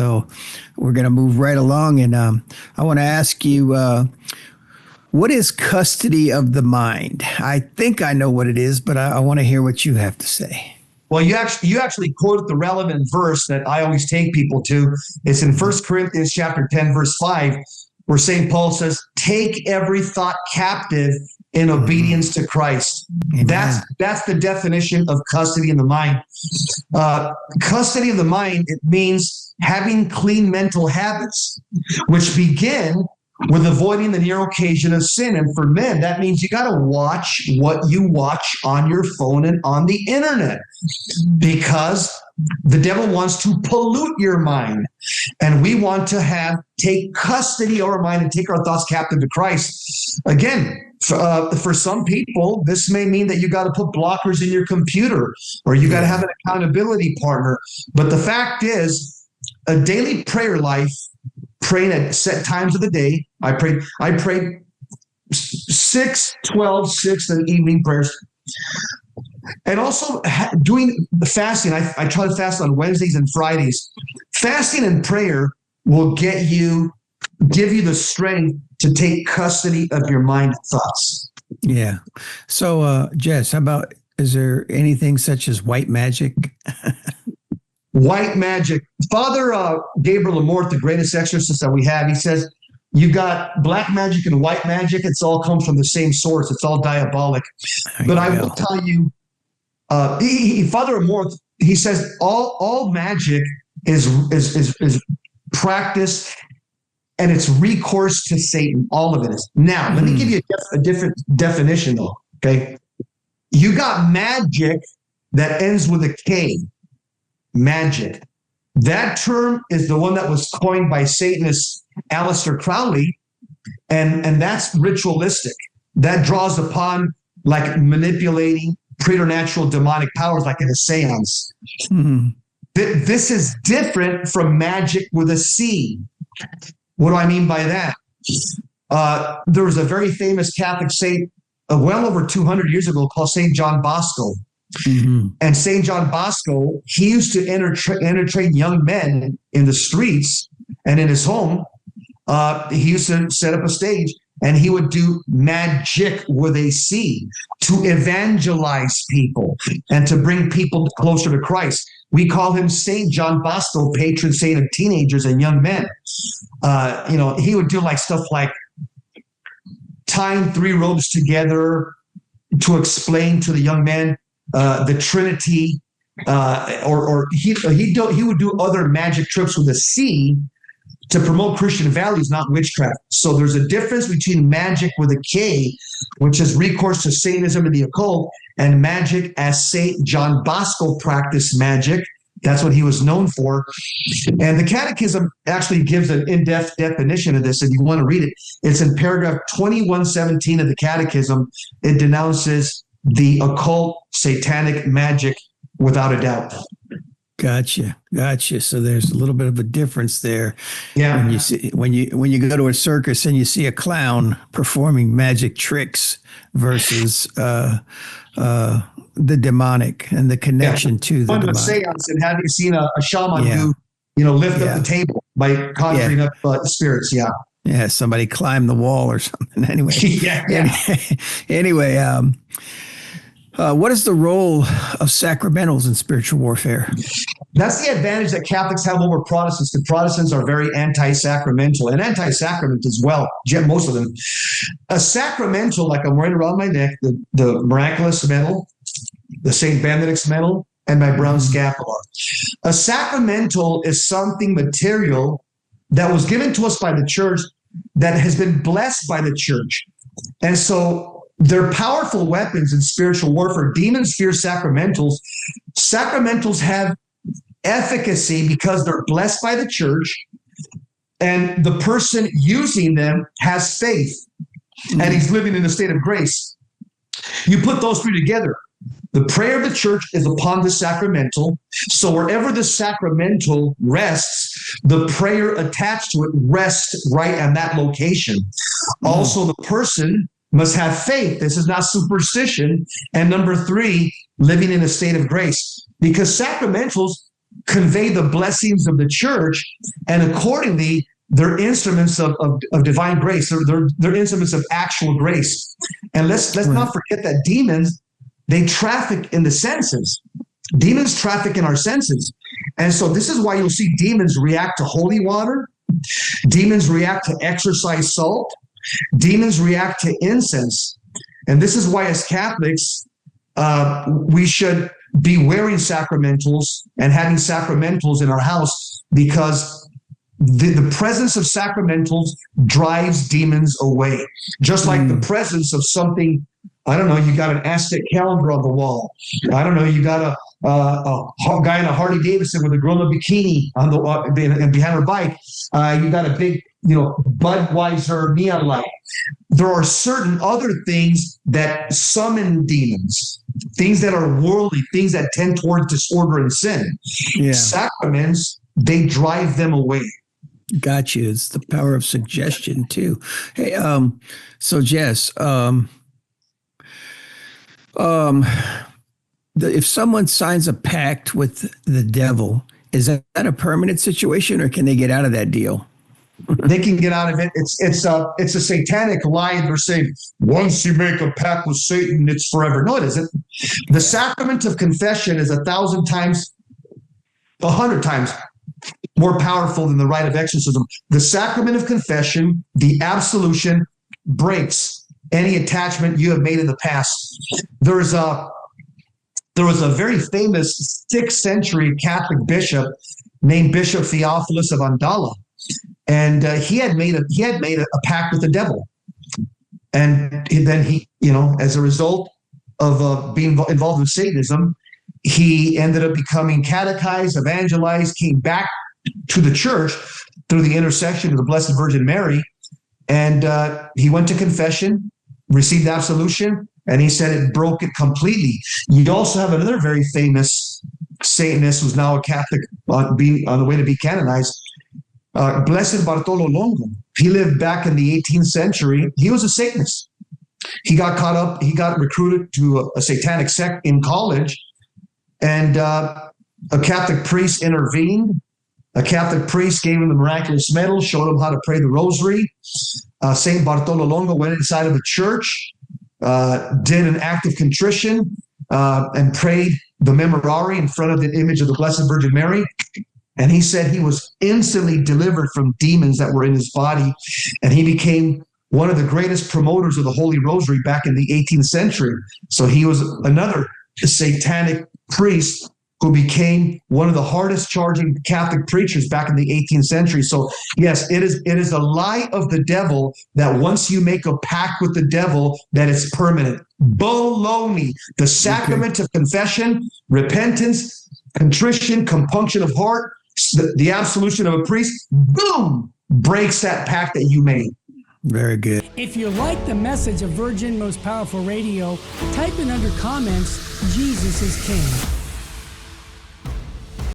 So we're going to move right along. And I want to ask you, what is custody of the mind? I think I know what it is, but I want to hear what you have to say. Well, you actually quoted the relevant verse that I always take people to. It's in 1 Corinthians chapter 10, verse 5, where St. Paul says, take every thought captive in obedience to Christ. Amen. That's the definition of custody of the mind. Custody of the mind, it means having clean mental habits, which begin with avoiding the near occasion of sin. And for men, that means you got to watch what you watch on your phone and on the internet, because the devil wants to pollute your mind. And we want to take custody of our mind and take our thoughts captive to Christ. Again, for some people, this may mean that you got to put blockers in your computer, or you got to have an accountability partner. But the fact is, a daily prayer life, praying at set times of the day. I prayed 6, 12, 6 and evening prayers. And also doing the fasting. I try to fast on Wednesdays and Fridays. Fasting and prayer will give you the strength to take custody of your mind and thoughts. Yeah. So, Jess, how about, is there anything such as white magic? White magic. Father Gabriel Amorth, the greatest exorcist that we have, he says, you got black magic and white magic. It's all comes from the same source. It's all diabolic. But I will tell you, Father Amorth, he says all magic is practice, and it's recourse to Satan. All of it is. Now, let me give you a different definition, though. Okay, you got magic that ends with a K. Magic. That term is the one that was coined by Satanist Aleister Crowley, and that's ritualistic. That draws upon like manipulating preternatural demonic powers, like in a seance. Mm-hmm. This is different from magic with a C. What do I mean by that? There was a very famous Catholic saint well over 200 years ago called St. John Bosco. Mm-hmm. And St. John Bosco, he used to entertain young men in the streets and in his home. He used to set up a stage, and he would do magic with a C to evangelize people and to bring people closer to Christ. We call him St. John Bosco, patron saint of teenagers and young men. He would do like stuff like tying 3 ropes together to explain to the young men the Trinity, or he would do other magic tricks with a C to promote Christian values, not witchcraft. So there's a difference between magic with a K, which is recourse to Satanism and the occult, and magic as St. John Bosco practiced magic. That's what he was known for. And the Catechism actually gives an in-depth definition of this. If you want to read it, it's in paragraph 2117 of the Catechism. It denounces the occult, satanic magic without a doubt. Gotcha. So there's a little bit of a difference there. Yeah. When you go to a circus and you see a clown performing magic tricks versus the demonic and the connection to the demonic. Seance, and have you seen a shaman lift up the table by conjuring up spirits? Yeah. Yeah. Somebody climbed the wall or something. Anyway. Anyway. What is the role of sacramentals in spiritual warfare? That's the advantage that Catholics have over Protestants. The Protestants are very anti-sacramental and anti-sacrament as well, most of them. A sacramental, like I'm wearing around my neck, the miraculous medal, the St. Benedict's medal, and my brown scapular. A sacramental is something material that was given to us by the church that has been blessed by the church. And so they're powerful weapons in spiritual warfare. Demons fear sacramentals. Sacramentals have efficacy because they're blessed by the church, and the person using them has faith, and he's living in a state of grace. You put those 3 together. The prayer of the church is upon the sacramental. So wherever the sacramental rests, the prayer attached to it rests right at that location. Also, the person must have faith. This is not superstition. And number 3, living in a state of grace. Because sacramentals, convey the blessings of the church, and accordingly, they're instruments of divine grace. They're instruments of actual grace. And let's not forget that demons, they traffic in the senses. Demons traffic in our senses. And so this is why you'll see demons react to holy water. Demons react to exorcised salt. Demons react to incense. And this is why as Catholics, we should be wearing sacramentals and having sacramentals in our house, because the presence of sacramentals drives demons away. Just like the presence of something, I don't know, you got an Aztec calendar on the wall. I don't know, you got a guy in a Harley Davidson with a girl in a bikini on the behind her bike. You got a big, Budweiser neon light. There are certain other things that summon demons, things that are worldly, things that tend towards disorder and sin. Yeah. Sacraments, they drive them away. Gotcha. It's the power of suggestion too. Hey, so Jess, if someone signs a pact with the devil, is that a permanent situation, or can they get out of that deal? They can get out of it. It's a satanic lie. They're saying once you make a pact with Satan, it's forever. No, it isn't. The sacrament of confession is 1,000 times, 100 times more powerful than the rite of exorcism. The sacrament of confession, the absolution, breaks any attachment you have made in the past. There was a very famous 6th century Catholic bishop named Bishop Theophilus of Andala, and he had made a pact with the devil, and then he, as a result of being involved in Satanism, he ended up becoming catechized, evangelized, came back to the church through the intercession of the Blessed Virgin Mary, and he went to confession, received absolution, and he said it broke it completely. You also have another very famous Satanist who's now a Catholic on the way to be canonized, Blessed Bartolo Longo. He lived back in the 18th century. He was a Satanist. He got caught up. He got recruited to a satanic sect in college, and a Catholic priest intervened. A Catholic priest gave him the miraculous medal, showed him how to pray the rosary. Saint Bartolo Longo went inside of the church, did an act of contrition, and prayed the Memorare in front of the image of the Blessed Virgin Mary. And he said he was instantly delivered from demons that were in his body. And he became one of the greatest promoters of the Holy Rosary back in the 18th century. So he was another satanic priest who became one of the hardest charging Catholic preachers back in the 18th century. So yes, it is a lie of the devil that once you make a pact with the devil, that it's permanent. Baloney. The sacrament of confession, repentance, contrition, compunction of heart, the absolution of a priest, boom, breaks that pact that you made. Very good. If you like the message of Virgin Most Powerful Radio, type in under comments, Jesus is King.